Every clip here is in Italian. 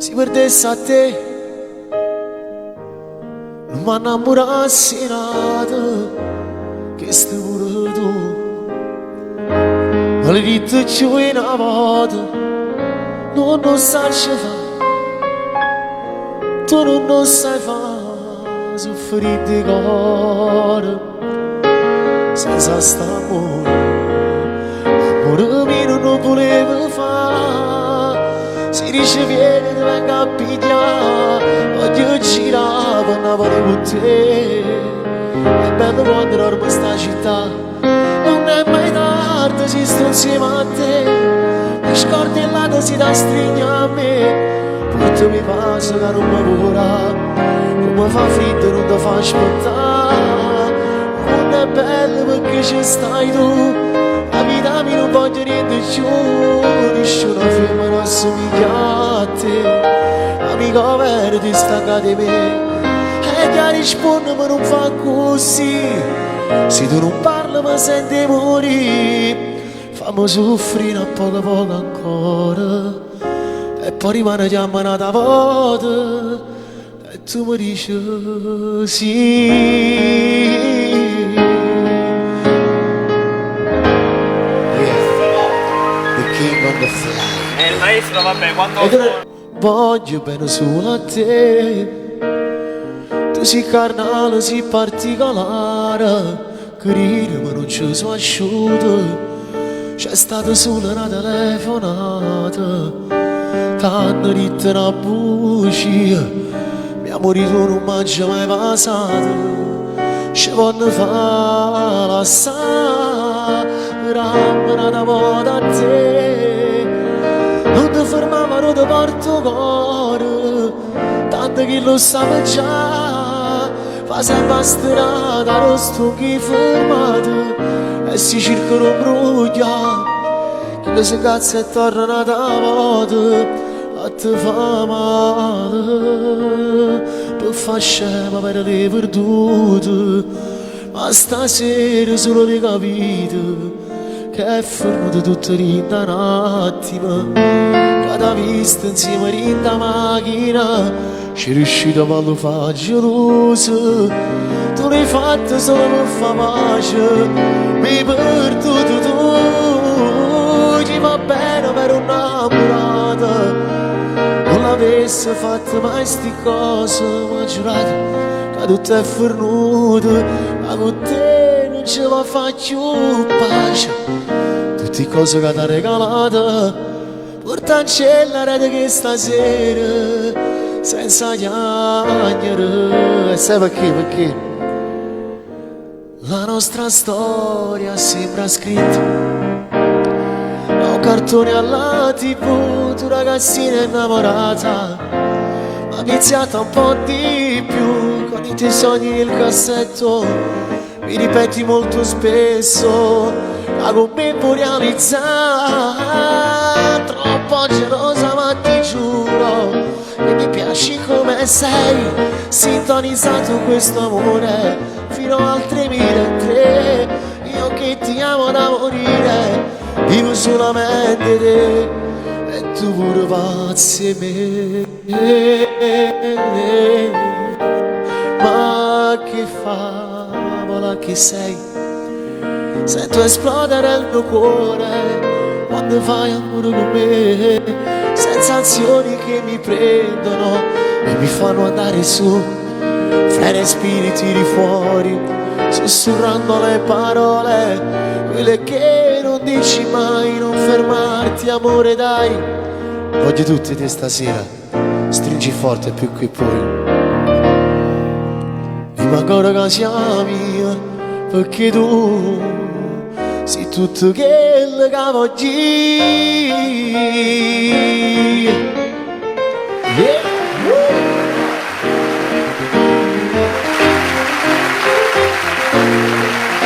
si perdesse a te, non mi innamorassi nata, che stai pure tu. Ma le dite più in una volta, non sai fare, tu non sai fare, soffrire di cuore, senza st'amore, amore mio non volevo fare, si dice vieni ti venga a pigliare, voglio girare per Napoli con te, è bello quando dormo in sta città, non è mai tardi si sto insieme a te, mi scordi e là si da stringere a me, portami pace che non mi cura, come fa freddo non ti fa aspettare, non è bello perché ci stai tu, la vita mia non voglio niente più, nessuna femmina assomiglia a te, amico vero ti stacca di me, e ti risponde ma non fa così, se tu non parli mi senti morire, fammi soffrire a poco poco ancora, e poi rimane chiamata volta, e tu mi dici sì. On the fly. Il maestro, vabbè, quando voglio bene solo a te, tu sei carnale, sei particolare, carina ma non ci sono asciutto, c'è stata solo una telefonata, t'hanno detto una bugia, mia morire non mangia mai passato, ci voglio fare la ramena da moda a te, non ti fermava, non ti porto cuore, tanto che lo sape già, fa sempre a strada, non sto che fermato, e si cercano bruglia, che le si cazzo e tornano da moda, a te fa male, per far scema per le perdute, ma stasera solo di capito, che è fermato tutto in un attimo, che t'ha visto insieme in da macchina, ci riuscito a farlo fare geloso, tu l'hai fatto solo per fare pace, mi perduto tu, ci va bene per un'ammurata, non l'avesse fatto mai sti cose, ma ho giurato che tutto è fernuto, ma con te non ce la faccio pace. Tutte cose che ti ha regalato, portanci la rete che stasera, senza chiagnere. E sai perché? Perché la nostra storia sembra scritta da un cartone alla TV, tu ragazzina innamorata, ma viziata un po' di più, con i tuoi sogni nel cassetto, mi ripeti molto spesso, la con me puoi realizzare, troppo gelosa ma ti giuro che mi piaci come sei, sintonizzato questo amore fino al 3003, io che ti amo da morire, vivo solamente te e tu pure pazzi me, ma che favola che sei, sento esplodere il mio cuore quando fai amore con me, sensazioni che mi prendono e mi fanno andare su, fra i respiri tiri fuori, sussurrando le parole, quelle che non dici mai, non fermarti amore dai, voglio tutte te stasera, stringi forte più che puoi, dimmi ancora che siamo, perché tu sei tutto quello che voglio, yeah.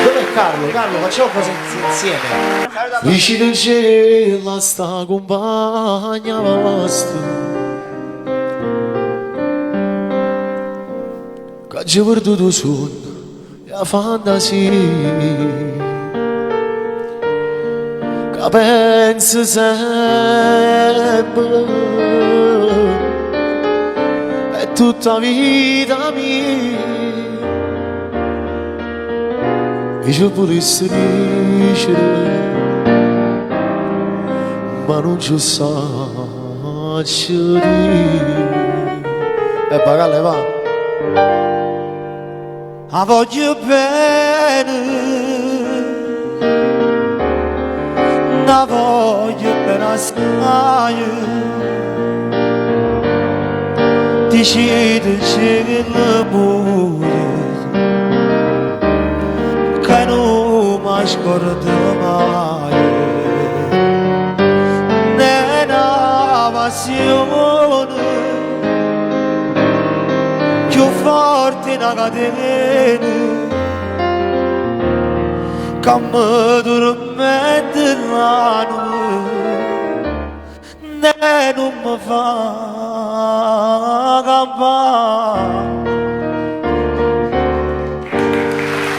Dov'è Carlo? Carlo, facciamo cose insieme. Vicino in cielo a sta compagna vostra, che ci perduto sonno e la fantasia, che penso sempre tutta vita mia e ci volessi dicere ma non ci so dire e pagale va la voglio bene la voglio bene assai decide che l'amore che non mi scordo mai è una passione più forte una catena che mi tormenta l'anima e non mi fa campare.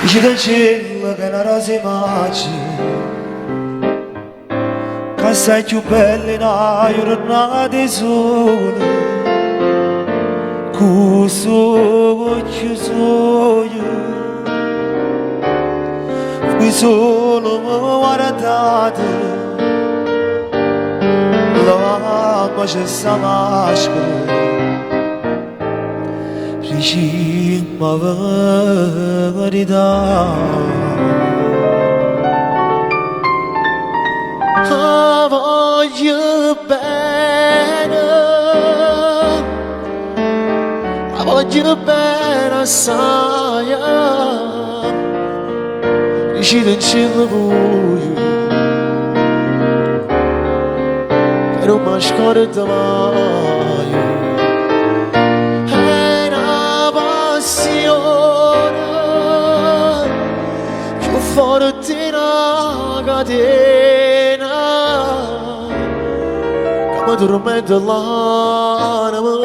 Dice del cielo che è una rosa immagine che sei più bella in una giornata di sole con sogno sogno qui solo mi guardate l'acqua c'è sta maschera ricima verità la voglio bene la voglio bene assai decide in cielo buio che non mi scordo mai è una passione più forte una catena che mi tormenta l'anima